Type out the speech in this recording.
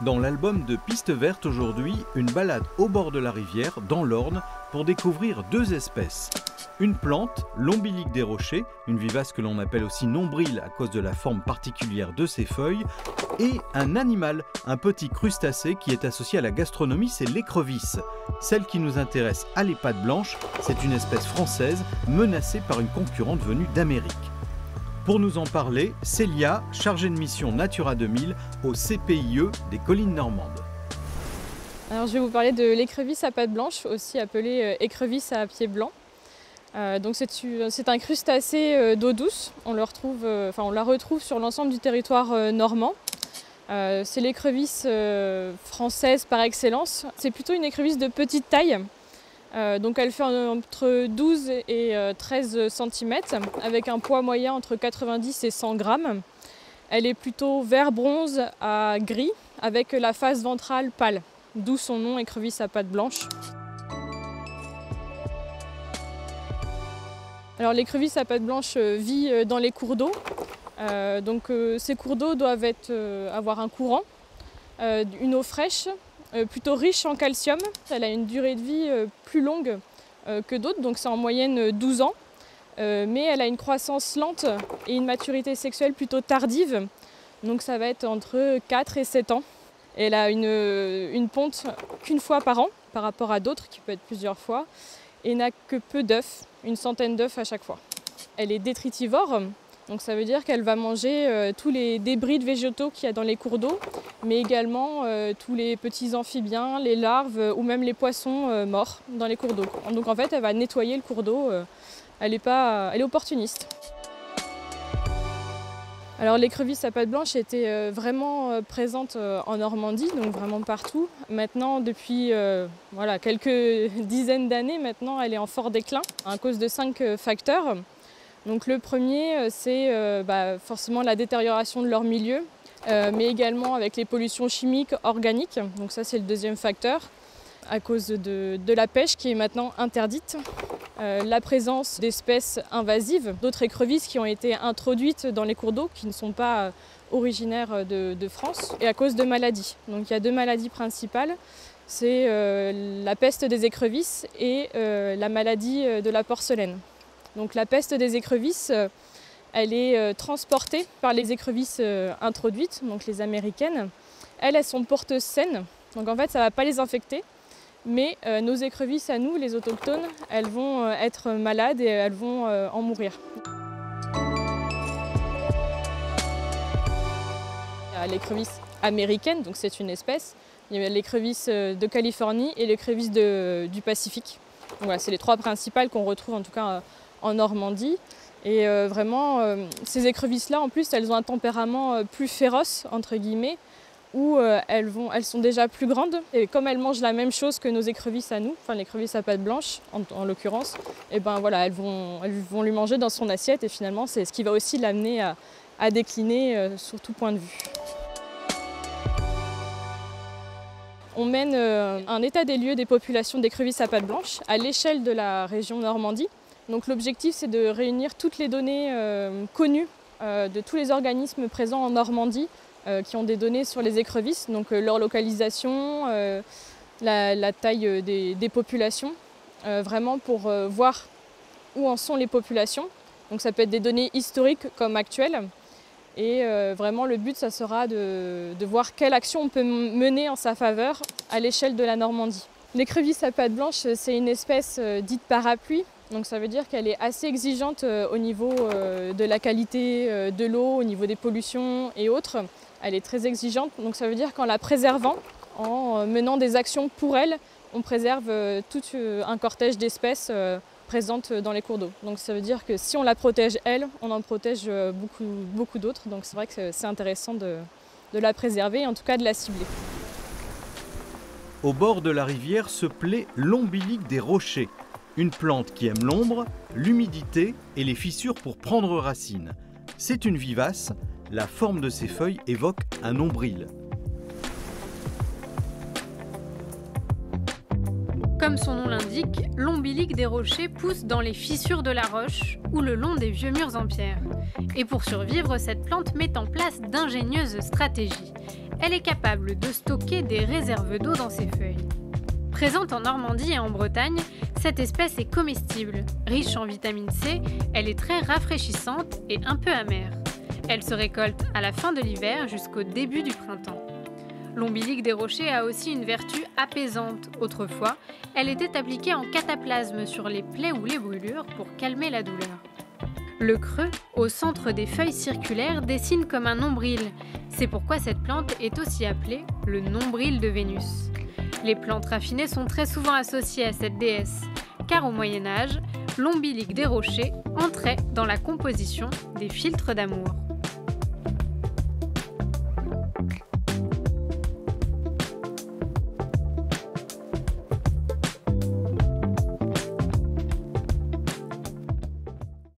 Dans l'album de Piste Verte aujourd'hui, une balade au bord de la rivière, dans l'Orne, pour découvrir deux espèces. Une plante, l'ombilique des rochers, une vivace que l'on appelle aussi nombril à cause de la forme particulière de ses feuilles, et un animal, un petit crustacé qui est associé à la gastronomie, c'est l'écrevisse. Celle qui nous intéresse à les pattes blanches, c'est une espèce française menacée par une concurrente venue d'Amérique. Pour nous en parler, Célia, chargée de mission Natura 2000 au CPIE des collines normandes. Alors, je vais vous parler de l'écrevisse à pattes blanches, aussi appelée écrevisse à pieds blancs. Donc c'est un crustacé d'eau douce. On la retrouve sur l'ensemble du territoire normand. C'est l'écrevisse française par excellence. C'est plutôt une écrevisse de petite taille. Donc elle fait entre 12 et 13 cm avec un poids moyen entre 90 et 100 grammes. Elle est plutôt vert bronze à gris avec la face ventrale pâle, d'où son nom écrevisse à pattes blanches. Alors l'écrevisse à pattes blanches vit dans les cours d'eau. Ces cours d'eau doivent avoir un courant, une eau fraîche, plutôt riche en calcium. Elle a une durée de vie plus longue que d'autres, donc c'est en moyenne 12 ans. Mais elle a une croissance lente et une maturité sexuelle plutôt tardive. Donc ça va être entre 4 et 7 ans. Elle a une ponte qu'une fois par an par rapport à d'autres qui peut être plusieurs fois et n'a que peu d'œufs, une centaine d'œufs à chaque fois. Elle est détritivore. Donc ça veut dire qu'elle va manger tous les débris de végétaux qu'il y a dans les cours d'eau, mais également tous les petits amphibiens, les larves ou même les poissons morts dans les cours d'eau. Donc en fait, elle va nettoyer le cours d'eau, elle est opportuniste. Alors l'écrevisse à pattes blanches était vraiment présente en Normandie, donc vraiment partout. Maintenant, depuis quelques dizaines d'années, maintenant, elle est en fort déclin à cause de 5 facteurs. Donc le premier, c'est forcément la détérioration de leur milieu, mais également avec les pollutions chimiques, organiques. Donc ça, c'est le deuxième facteur, à cause de la pêche qui est maintenant interdite. La présence d'espèces invasives, d'autres écrevisses qui ont été introduites dans les cours d'eau, qui ne sont pas originaires de France, et à cause de maladies. Donc il y a deux maladies principales. C'est la peste des écrevisses et la maladie de la porcelaine. Donc la peste des écrevisses, elle est transportée par les écrevisses introduites, donc les américaines. Elles sont porteuses saines, donc en fait ça ne va pas les infecter, mais nos écrevisses à nous, les autochtones, elles vont être malades et elles vont en mourir. Il y a l'écrevisse américaine, donc c'est une espèce. Il y a l'écrevisse de Californie et l'écrevisse du Pacifique. Donc voilà, c'est les trois principales qu'on retrouve en tout cas en Normandie. Et ces écrevisses-là, en plus, elles ont un tempérament plus féroce, entre guillemets, où elles sont déjà plus grandes. Et comme elles mangent la même chose que nos écrevisses à nous, enfin l'écrevisse à pattes blanches en l'occurrence, et elles vont lui manger dans son assiette et finalement c'est ce qui va aussi l'amener à décliner sur tout point de vue. On mène un état des lieux des populations d'écrevisses à pattes blanches à l'échelle de la région Normandie. Donc l'objectif, c'est de réunir toutes les données connues de tous les organismes présents en Normandie qui ont des données sur les écrevisses, donc leur localisation, la taille des populations, vraiment pour voir où en sont les populations. Donc ça peut être des données historiques comme actuelles. Et vraiment le but, ça sera de voir quelle action on peut mener en sa faveur à l'échelle de la Normandie. L'écrevisse à pattes blanches, c'est une espèce dite parapluie. Donc ça veut dire qu'elle est assez exigeante au niveau de la qualité de l'eau, au niveau des pollutions et autres. Elle est très exigeante, donc ça veut dire qu'en la préservant, en menant des actions pour elle, on préserve tout un cortège d'espèces présentes dans les cours d'eau. Donc ça veut dire que si on la protège elle, on en protège beaucoup d'autres. Donc c'est vrai que c'est intéressant de la préserver et en tout cas de la cibler. Au bord de la rivière se plaît l'ombilique des rochers. Une plante qui aime l'ombre, l'humidité et les fissures pour prendre racine. C'est une vivace, la forme de ses feuilles évoque un nombril. Comme son nom l'indique, l'ombilique des rochers pousse dans les fissures de la roche ou le long des vieux murs en pierre. Et pour survivre, cette plante met en place d'ingénieuses stratégies. elle est capable de stocker des réserves d'eau dans ses feuilles. Présente en Normandie et en Bretagne, cette espèce est comestible. Riche en vitamine C, elle est très rafraîchissante et un peu amère. Elle se récolte à la fin de l'hiver jusqu'au début du printemps. L'ombilic des rochers a aussi une vertu apaisante. Autrefois, elle était appliquée en cataplasme sur les plaies ou les brûlures pour calmer la douleur. Le creux, au centre des feuilles circulaires, dessine comme un nombril. C'est pourquoi cette plante est aussi appelée le nombril de Vénus. Les plantes raffinées sont très souvent associées à cette déesse, car au Moyen-Âge, l'ombilic des rochers entrait dans la composition des philtres d'amour.